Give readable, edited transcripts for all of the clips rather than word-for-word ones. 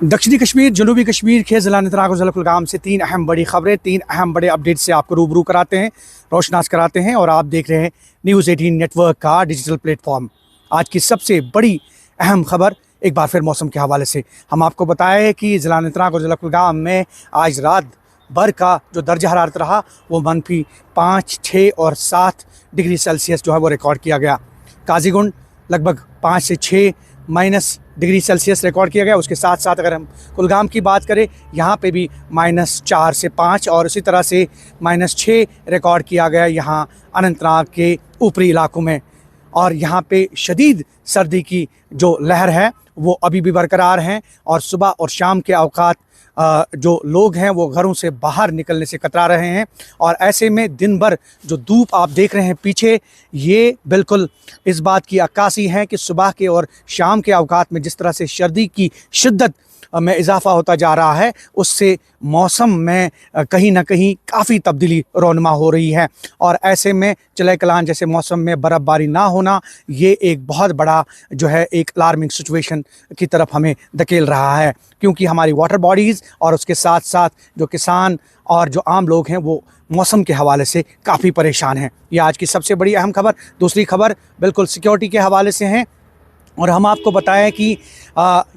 दक्षिणी कश्मीर, जनूबी कश्मीर के ज़िला अनंतनाग और ज़िला कुलगाम से तीन अहम बड़ी खबरें, तीन अहम बड़े अपडेट से आपको रूबरू कराते हैं, रोशनास कराते हैं और आप देख रहे हैं न्यूज़ 18 नेटवर्क का डिजिटल प्लेटफॉर्म। आज की सबसे बड़ी अहम खबर एक बार फिर मौसम के हवाले से हम आपको बताएं कि ज़िला अनंतनाग और ज़िला कुलगाम में आज रात भर का जो दर्जा हरारत रहा वो -5, 6 और 7 डिग्री सेल्सियस जो है वो रिकॉर्ड किया गया। काजीगुंड लगभग 5 से 6 माइनस डिग्री सेल्सियस रिकॉर्ड किया गया। उसके साथ साथ अगर हम कुलगाम की बात करें, यहाँ पे भी -4 से 5 और इसी तरह से -6 रिकॉर्ड किया गया यहाँ अनंतनाग के ऊपरी इलाकों में। और यहाँ पे शदीद सर्दी की जो लहर है वो अभी भी बरकरार हैं और सुबह और शाम के औकात जो लोग हैं वो घरों से बाहर निकलने से कतरा रहे हैं। और ऐसे में दिन भर जो धूप आप देख रहे हैं पीछे, ये बिल्कुल इस बात की अक्कासी है कि सुबह के और शाम के औकात में जिस तरह से सर्दी की शिद्दत में इजाफ़ा होता जा रहा है, उससे मौसम में कहीं ना कहीं काफ़ी तब्दीली रौनमा हो रही है। और ऐसे में चले कलान जैसे मौसम में बर्फ़बारी ना होना, ये एक बहुत बड़ा जो है एक अलार्मिंग सिचुएशन की तरफ हमें धकेल रहा है, क्योंकि हमारी वाटर बॉडीज़ और उसके साथ साथ जो किसान और जो आम लोग हैं वो मौसम के हवाले से काफ़ी परेशान हैं। ये आज की सबसे बड़ी अहम खबर। दूसरी खबर बिल्कुल सिक्योरिटी के हवाले से है और हम आपको बताएं कि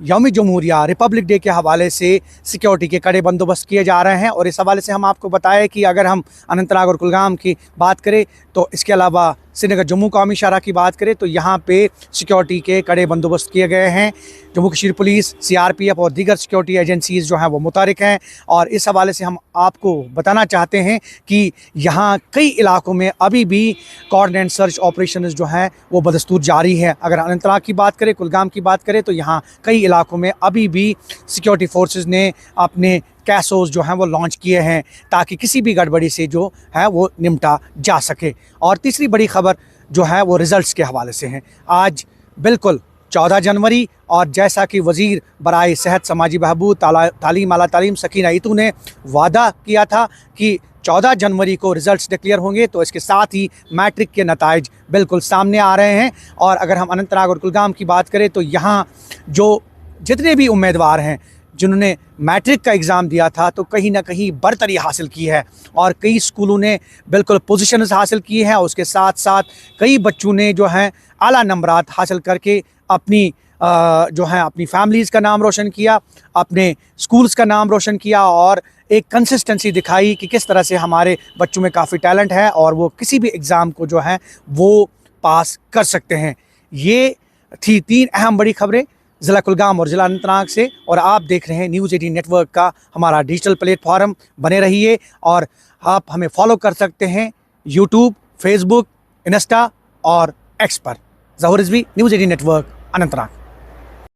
यौम जमहूरिया रिपब्लिक डे के हवाले से सिक्योरिटी के कड़े बंदोबस्त किए जा रहे हैं। और इस हवाले से हम आपको बताएं कि अगर हम अनंतनाग और कुलगाम की बात करें तो इसके अलावा श्रीनगर जम्मू कौमी शाहराह की बात करें तो यहाँ पे सिक्योरिटी के कड़े बंदोबस्त किए गए हैं। जम्मू कश्मीर पुलिस, CRPF और दीगर सिक्योरिटी एजेंसीज़ जो हैं वो मुतहरिक हैं। और इस हवाले से हम आपको बताना चाहते हैं कि यहाँ कई इलाकों में अभी भी कोऑर्डिनेट सर्च ऑपरेशन जो हैं वो बदस्तूर जारी है। अगर अनंतनाग की बात करें, कुलगाम की बात करें तो यहाँ कई इलाकों में अभी भी सिक्योरिटी फोर्सेस ने अपने कैसोस जो हैं वो लॉन्च किए हैं ताकि किसी भी गड़बड़ी से जो है वो निपटा जा सके। और तीसरी बड़ी खबर जो है वो रिज़ल्ट्स के हवाले से है। आज बिल्कुल 14 जनवरी और जैसा कि वज़ीर बराए सेहत, समाजी बहबूद, तालीम आला तालीम सकीना ईतू ने वादा किया था कि 14 जनवरी को रिज़ल्ट्स डिक्लेयर होंगे, तो इसके साथ ही मैट्रिक के नताइज बिल्कुल सामने आ रहे हैं। और अगर हम अनंतनाग और कुलगाम की बात करें तो यहाँ जो जितने भी उम्मीदवार हैं जिन्होंने मैट्रिक का एग्ज़ाम दिया था तो कहीं ना कहीं बरतरी हासिल की है और कई स्कूलों ने बिल्कुल पोजीशंस हासिल की हैं। उसके साथ साथ कई बच्चों ने जो हैं आला नंबरात हासिल करके अपनी जो है अपनी फैमिलीज़ का नाम रोशन किया, अपने स्कूल्स का नाम रोशन किया और एक कंसिस्टेंसी दिखाई कि किस तरह से हमारे बच्चों में काफ़ी टैलेंट है और वो किसी भी एग्ज़ाम को जो है वो पास कर सकते हैं। ये थी 3 अहम बड़ी खबरें ज़िला कुलगाम और ज़िला अनंतनाग से। और आप देख रहे हैं न्यूज़ 18 नेटवर्क का हमारा डिजिटल प्लेटफॉर्म। बने रहिए और आप हमें फॉलो कर सकते हैं यूट्यूब, फेसबुक, इंस्टा और एक्स पर। ज़हूर रिजवी, न्यूज़ 18 नेटवर्क, अनंतनाग।